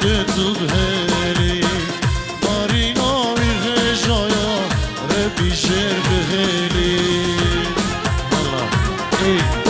تو بهری ناری ناوی غشایا ربی شر بهری الله ای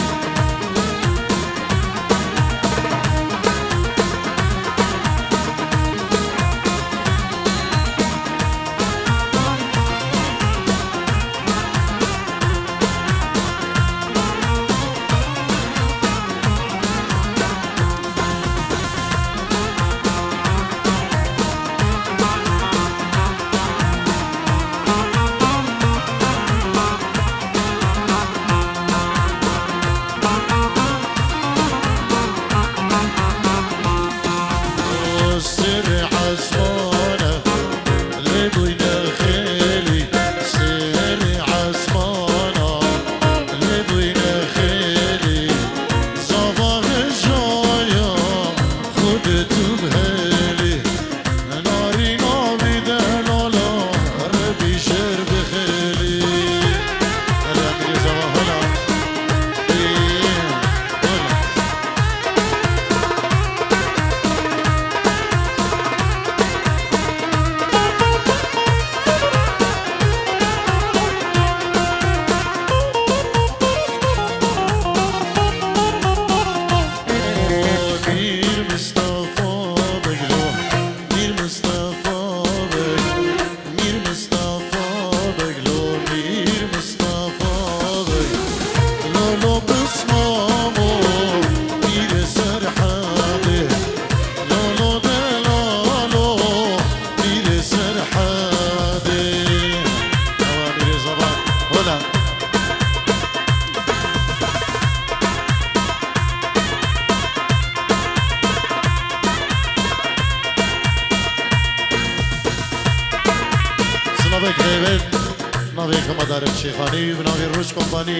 ناوی مدار شیخانی و ناوی روش کمپانی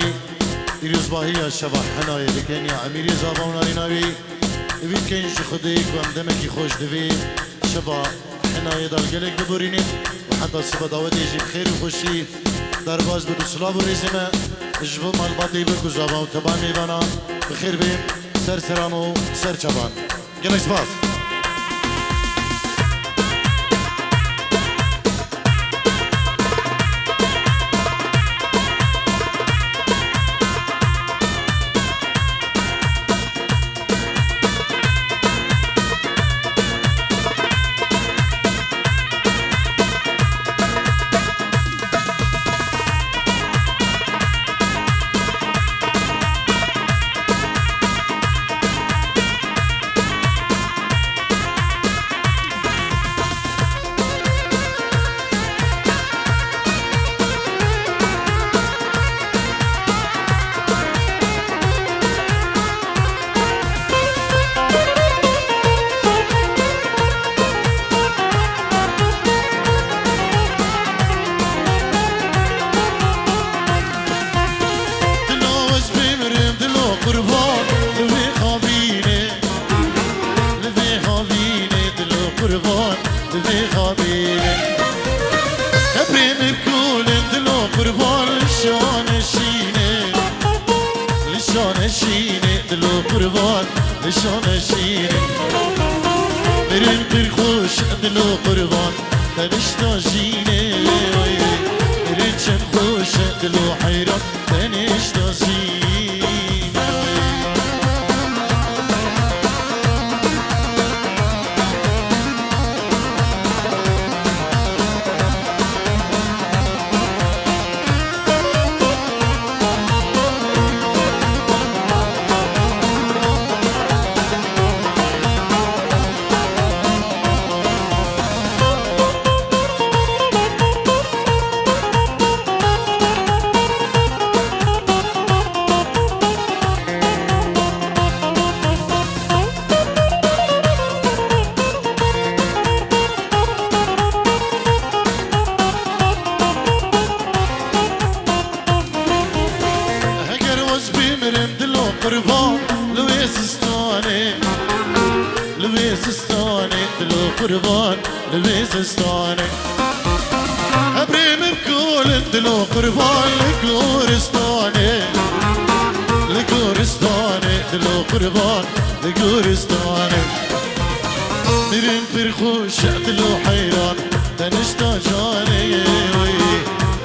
ایروز باهی شبه حنای بکنی امیری زبان ناوی اوید که اینش خودی کم دمکی خوش دوی شبه حنای دلگلک ببورینید و حتی سبا داوت ایجی بخیر و خوشی در باز بدو سلاو و ریزمه اجبو مالباتی بکو زبان و تبان میبانا بخیر بیم سر سران و سر چبان گلک سپاس لشان شيري برن برخوش دلو قربان تنشتا جيني برن شن خوش دلو حيران تنشتا جيني قربان لويسستاني دلو قربان لويسستاني ابريم بكل دلو قربان لكورستاني دلو قربان لكورستاني مرن فرخوش دلو حيران دنشتا جاني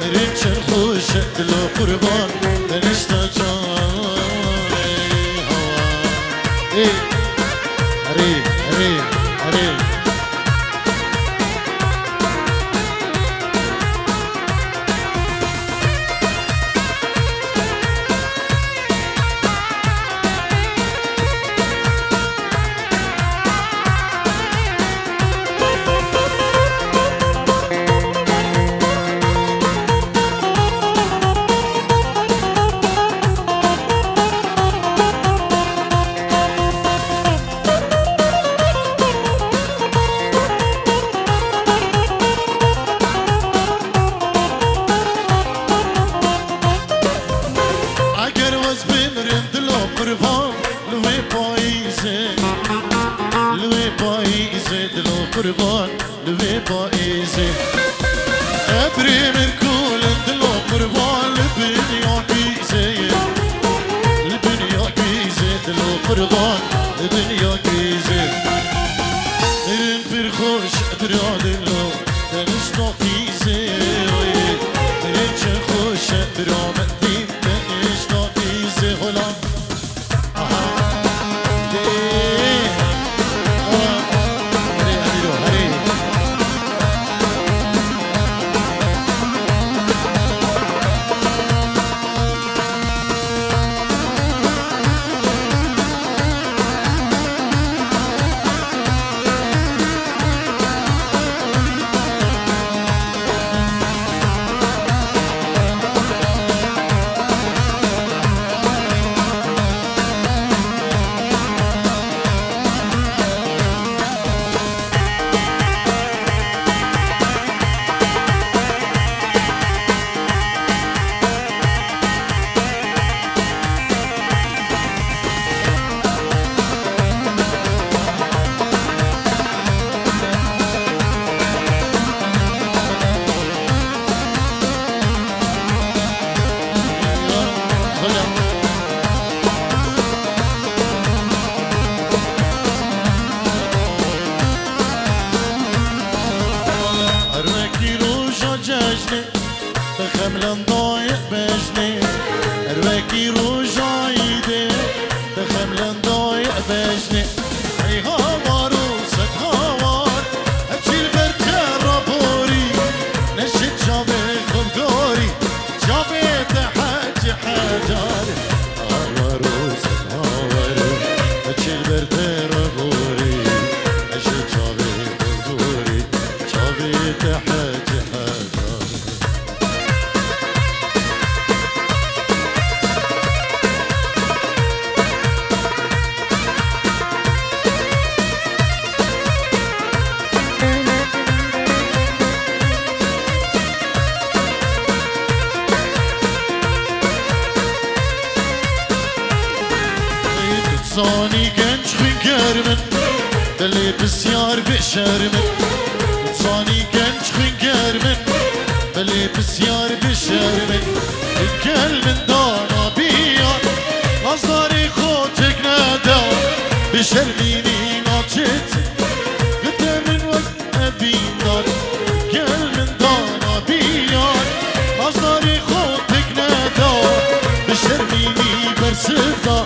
مرن شرخوش دلو قربان دنشتا جاني هري هري هري قربان لوي بايزي ابري من كل دلو قربان لبنيا كيزي لبنيا كيزي دلو قربان لبنيا كيزي مرن فرخوش برادلو دنشتا كيزي مرن شخوش برامتين دنشتا كيزي هلا خملان ضايق بجني أرواكي رجايدي خملان ضايق بجني أي هوار وصد هوار أبشي البرتر رابوري نشد جابي خمدوري جابي تحاجي حاجاري هوار وصد هوار أبشي البرتر رابوري نشد جابي خمدوري جابي تحاجي حاجاري صاني كنش خنكرمن دلي بسيار بشرمن صاني كنش خنكرمن دلي بسيار بشرمن الكل من دانا بيار نظري خوتك نادا بشرميني ناجت قد من وقت أبين دار الكل من دانا بيار نظري خوتك نادا بشرميني برسفتا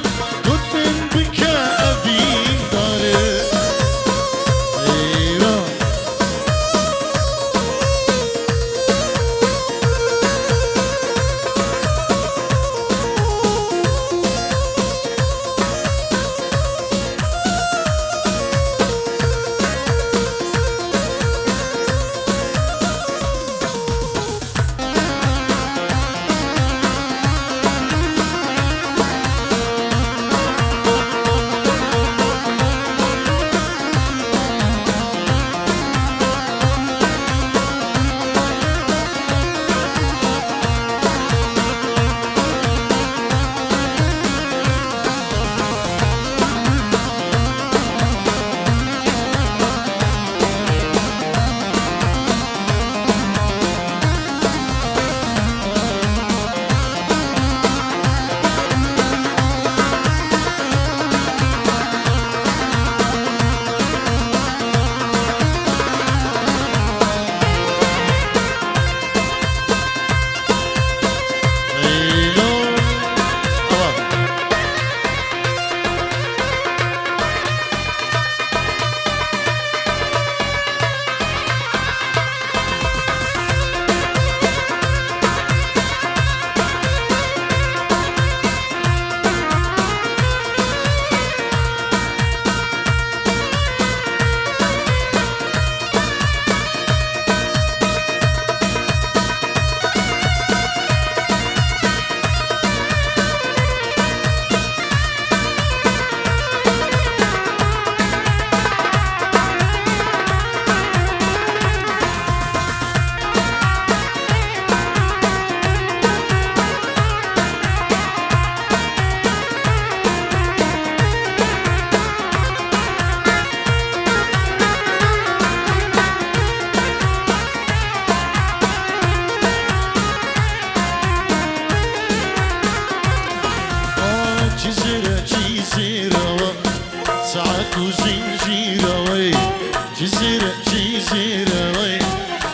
جزيرة جزيرة وي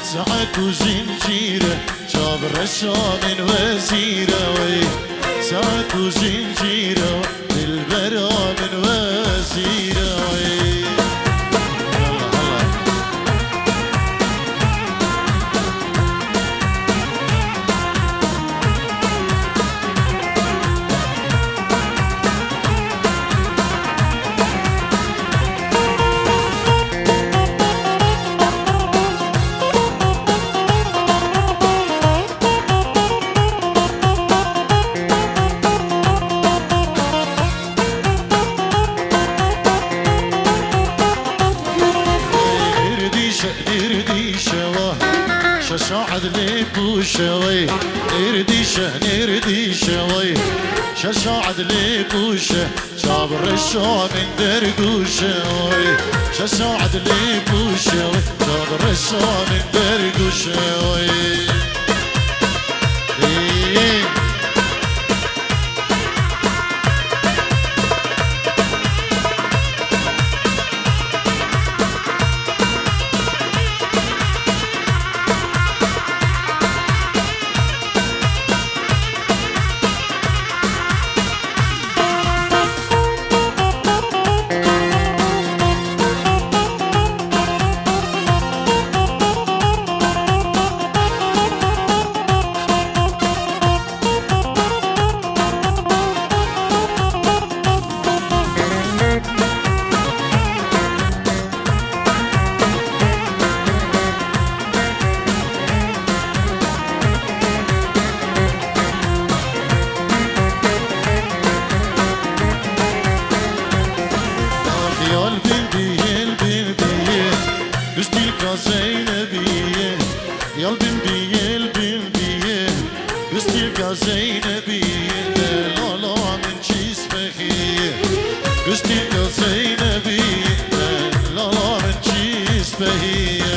ساعك وزنجيرة جابر الشام وزيرة وي ساعك وزنجيرة بالبرا من وزيرة وي شاشعد ليك وشوي نرديشه نرديشه وي شاشعد ليك وشه شابر الشام من درقوشه وي شاشعد ليك وشوي شابر الشام من درقوشه وي زينبية لا لا من جسمه قصدك زينبية لا لا من جسمه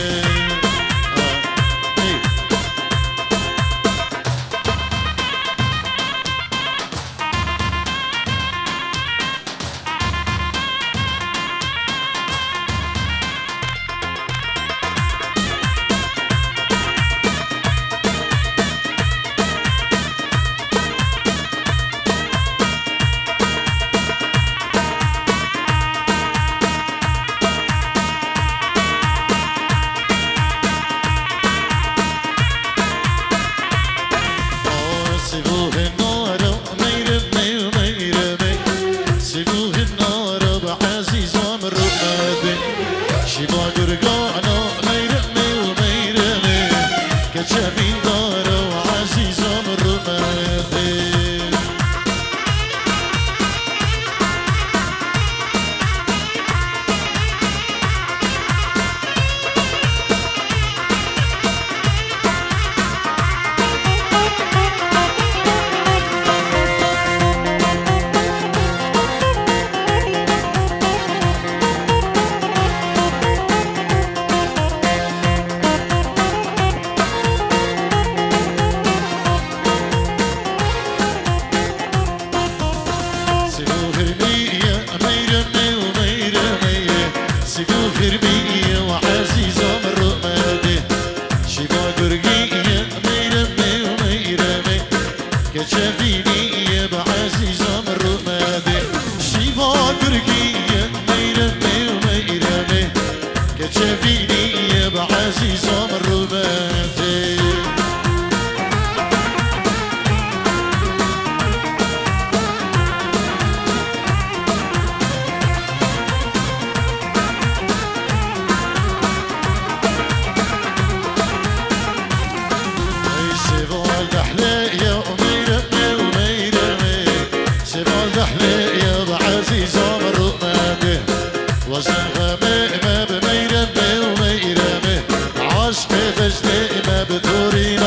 عشق فجد ما بثوري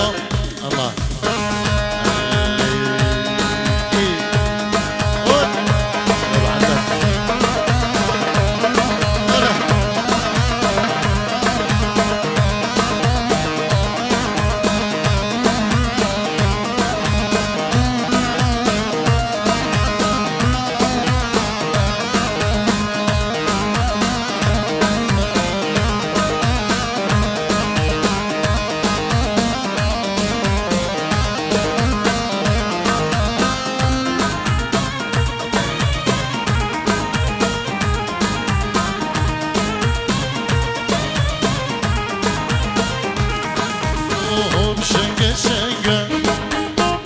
شنگه شنگه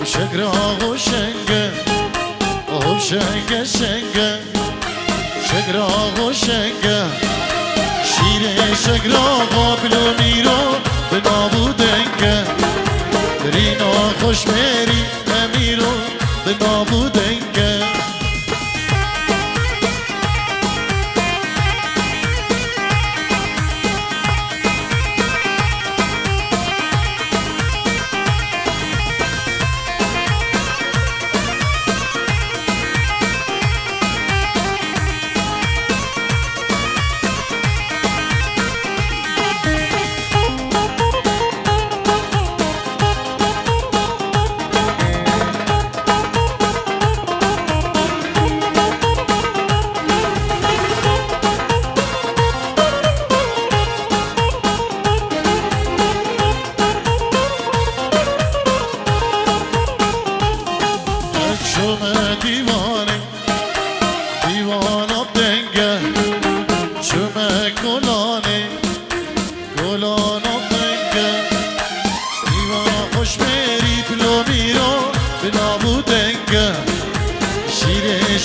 شکر آقا شنگه شنگه شنگه شکر آقا شنگه شیر شکر آقا بلو میرو به نابودنگه رینا خوش میری امیرو به نابودنگه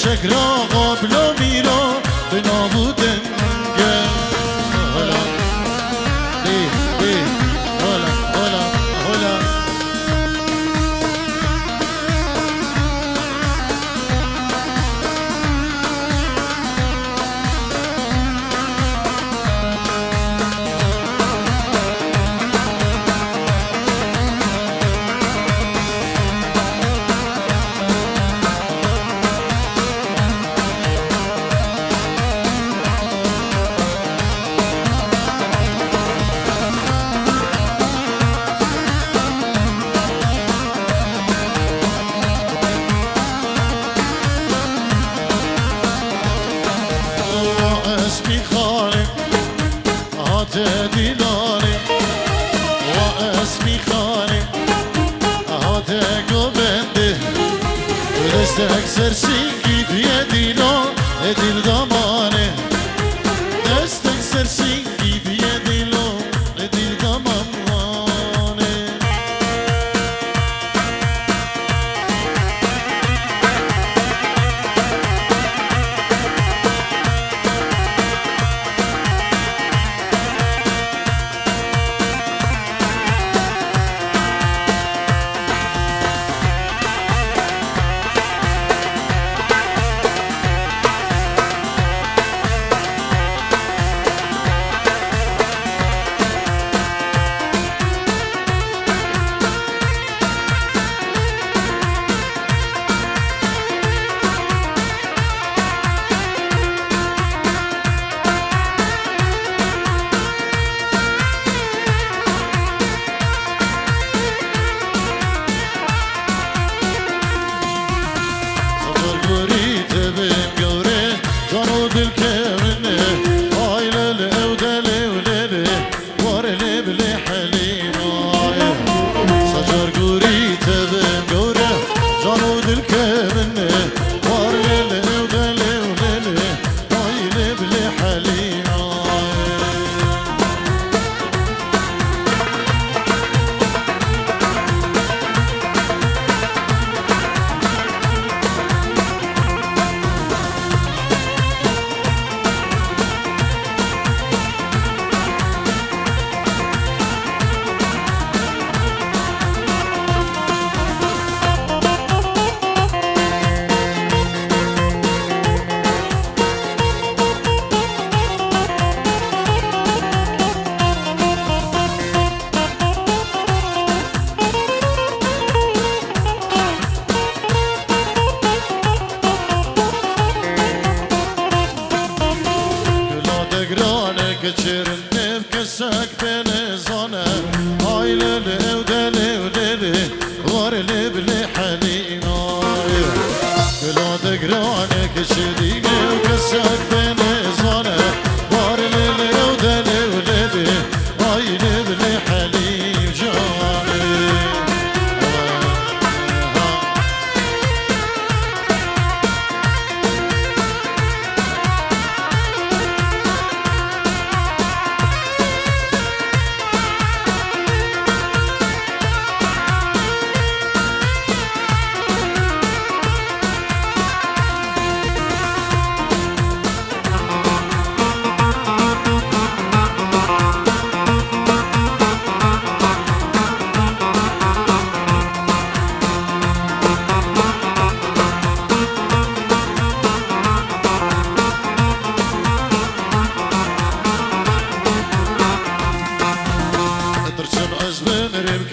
شکر آقا بلو میرو به نابودنگه هلا دی دی هلا هلا هلا دیلانه و اسمی خانه هاته گوبنده دستک سرسینگی بیه دیلان دل دامانه دستک سرسینگی بیه دیلان دل دامانه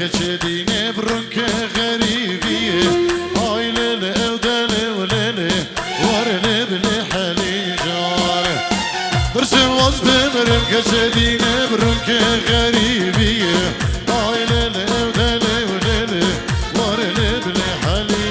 كشديني برنك غريبية هاي ليلة ودلي وليلة ورلي بلي حالي جار برسم وصف مرم كشديني برنك غريبية هاي ليلة ودلي وليلة ورلي بلي حالي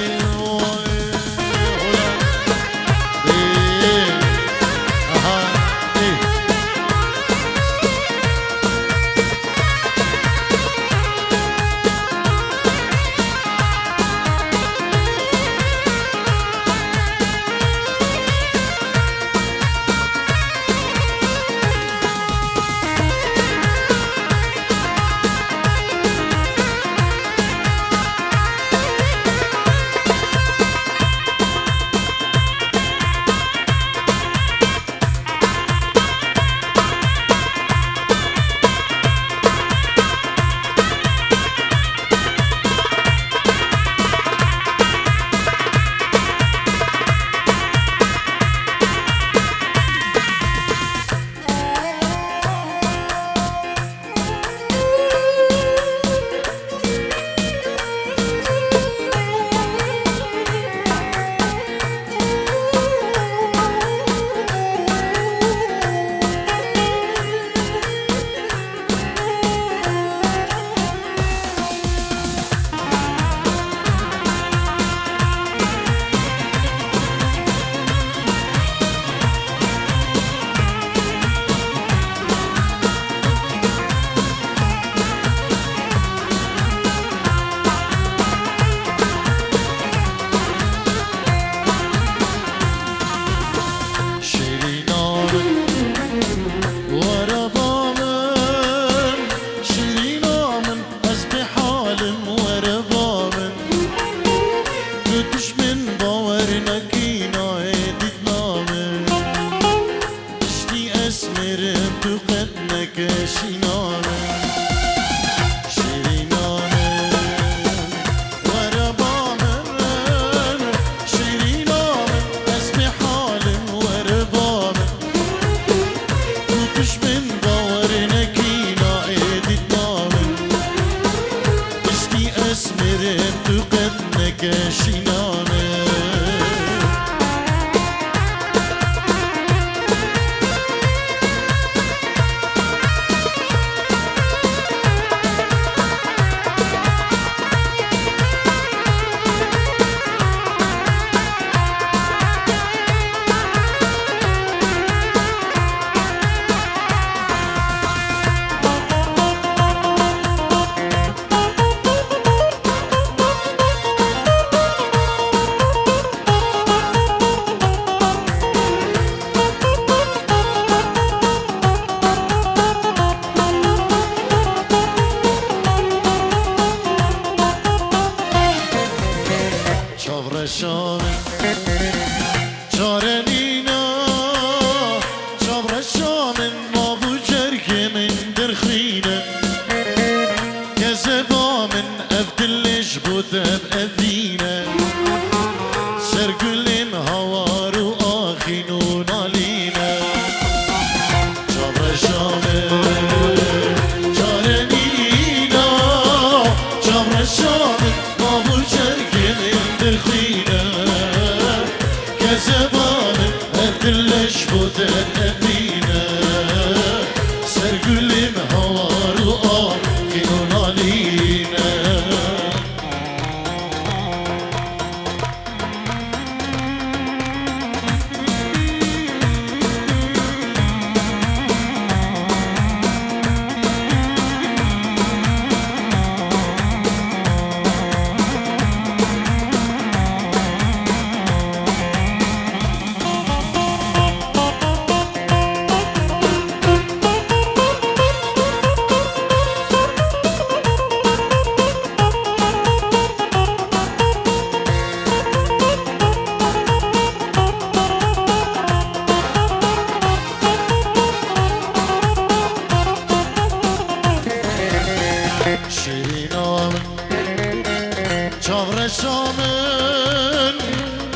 شامن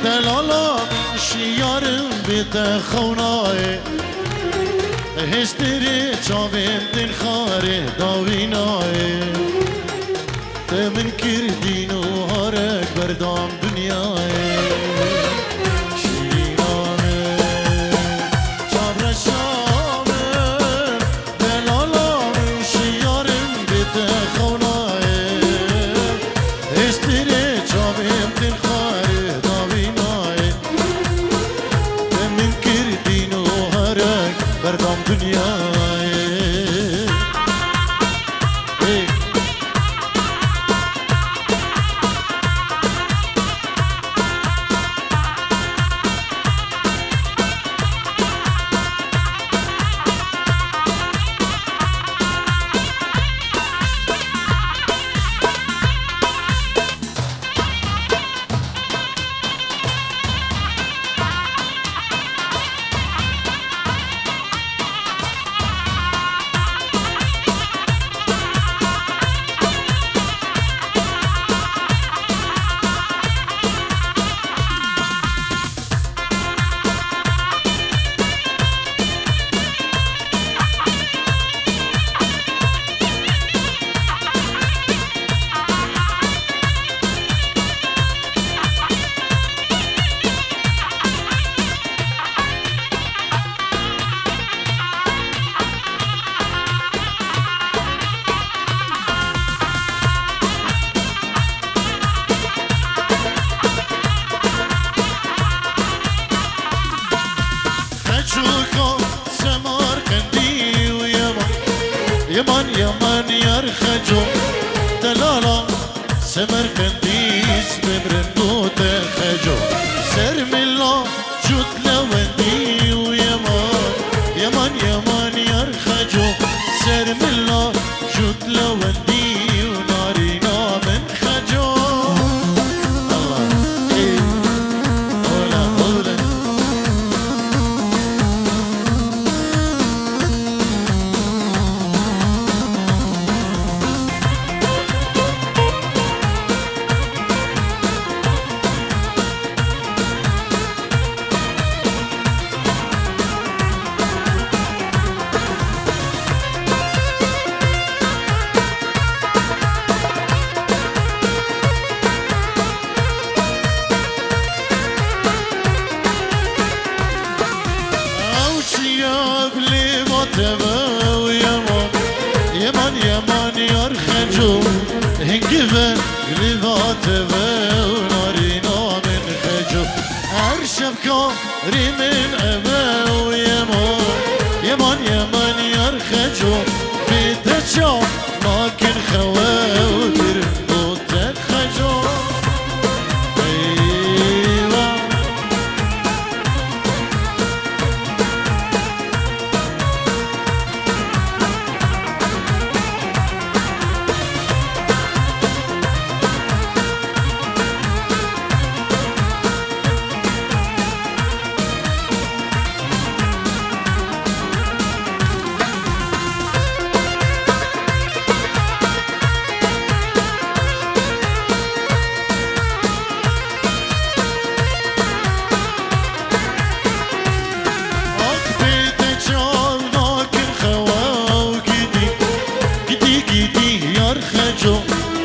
دلالا شیارم بیت خونای هستری چاوین دن خاره داوینای بردام دنیای شیرینامه چابر شامه دلالام شیارم بیت خونای اشتری چابم دل خاره داوینای من کردین و هرک بردام دنیای يمان يمان يرخجو دلالا سمر كنديس بمرندو تخجو سر ملا جود لوندي ويمان يمان يمان يرخجو سر ملا جود لوندي ونارينا من خجو الله ايه هولا هولا يمان يمان يرخجو هنجفة لذاتها ونارينا من خجو أرشب كاري من أبا ويمان يمان يمان يرخجو بيتشا لكن خوا وترندو تخجو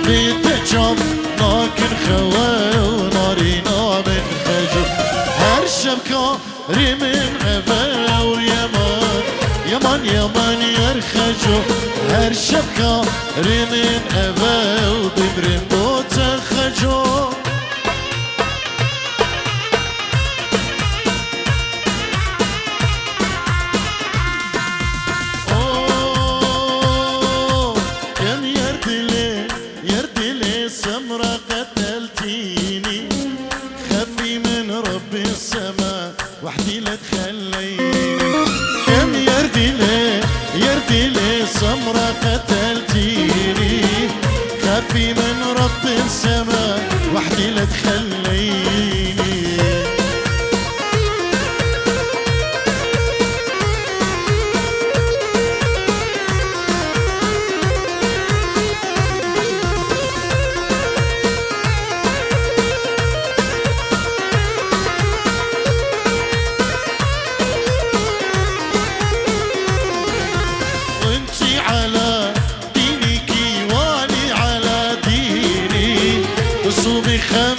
بيتجاب لكن خوا ونارينا من خجو هر شبكة من أبا ويمان يمان يمان يرخجو هر شبكة من أبا وبمرندو تخجو سمرة قتلتيني خفي من رب السماء وحدي لا تخليني كم يردي لي سمرة قتلتيني خفي من رب السماء وحدي لا تخليني صوبي خم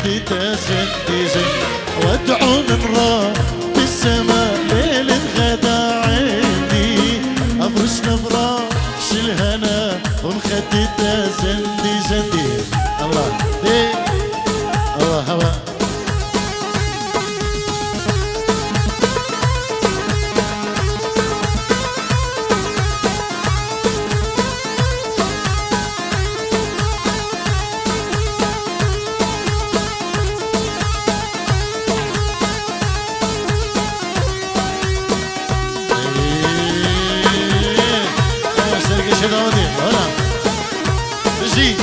ومخدت زندي زند وادعو من رب السماء ليل غدا عندي افرش نفراش الهنا ومخدت زندي زندي الله ايه الله هوا داودي هلا جي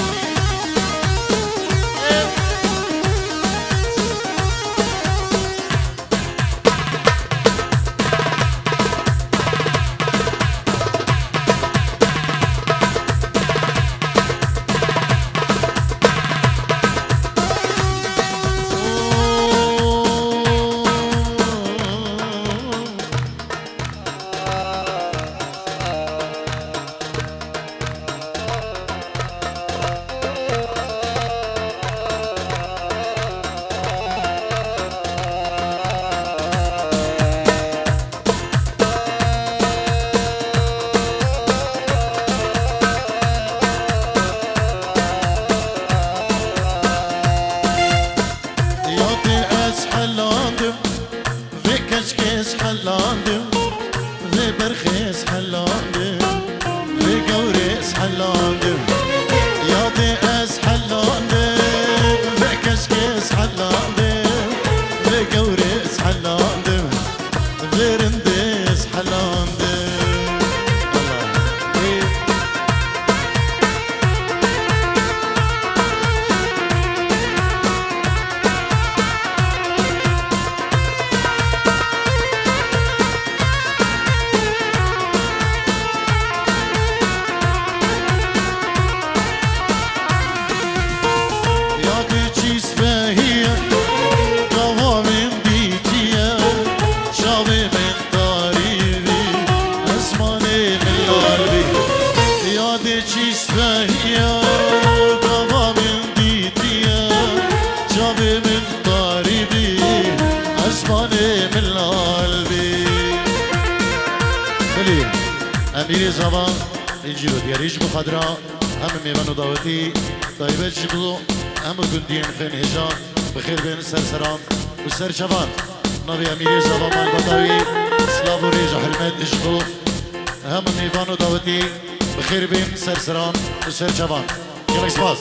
كشكش حلاندم ذي برخيس حلاندم ذي قوريس حلاندم يا ذي أس حلاندم ذي كشكش حلاندم ذي قوريس حلاندم ذي رنديس حلاندم أمير زبان الجيرو دياريش بخضراء هم ميبانو داوتي طيبة جبلو هم كندين خين هجان بخير بين سرسران وسر شبان نبي أمير زبان البطاوي سلافو ريج حرمت جبلو هم ميبانو داوتي بخير بين سرسران وسر شبان يلا سباس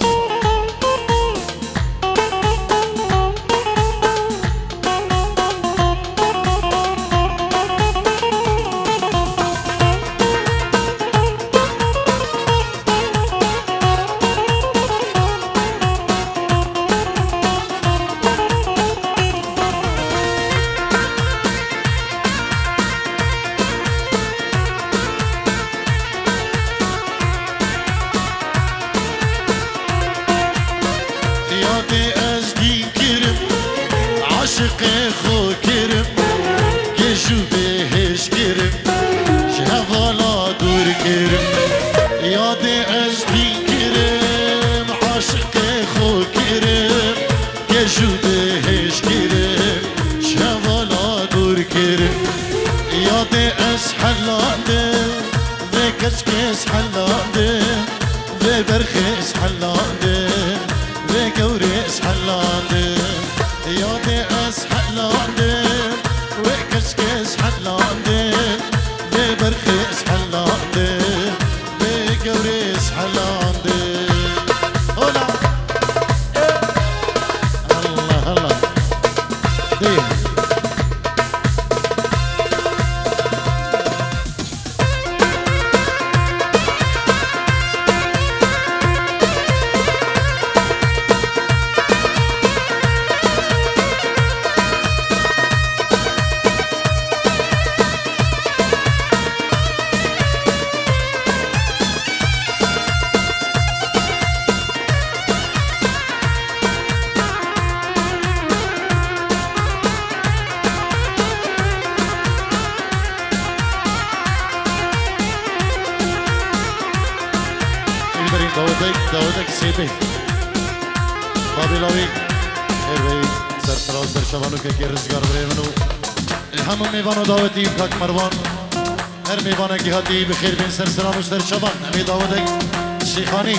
عاشق خو کرم گشو بهش کرم شهوالا دور کرم یاد از بین کرم عاشق خو کرم گشو بهش کرم شهوالا دور کرم یاد از حلاله و کسکس حلاله و برخس حلاله و گورس حلاله يادي أس حلاندم وكسكس حلاندم ببرخيس حلاندم بقوريس حلاندم هلا الله الله ديه داودك سيبي بابي لوي خیر بی سرفراز در شبانو که رزگار بریمنو همه میوانو دعوتی کاک مروان هر میوانه که هاتی بخیر بین سرسرامش در شبان همی دعوتک شیخانی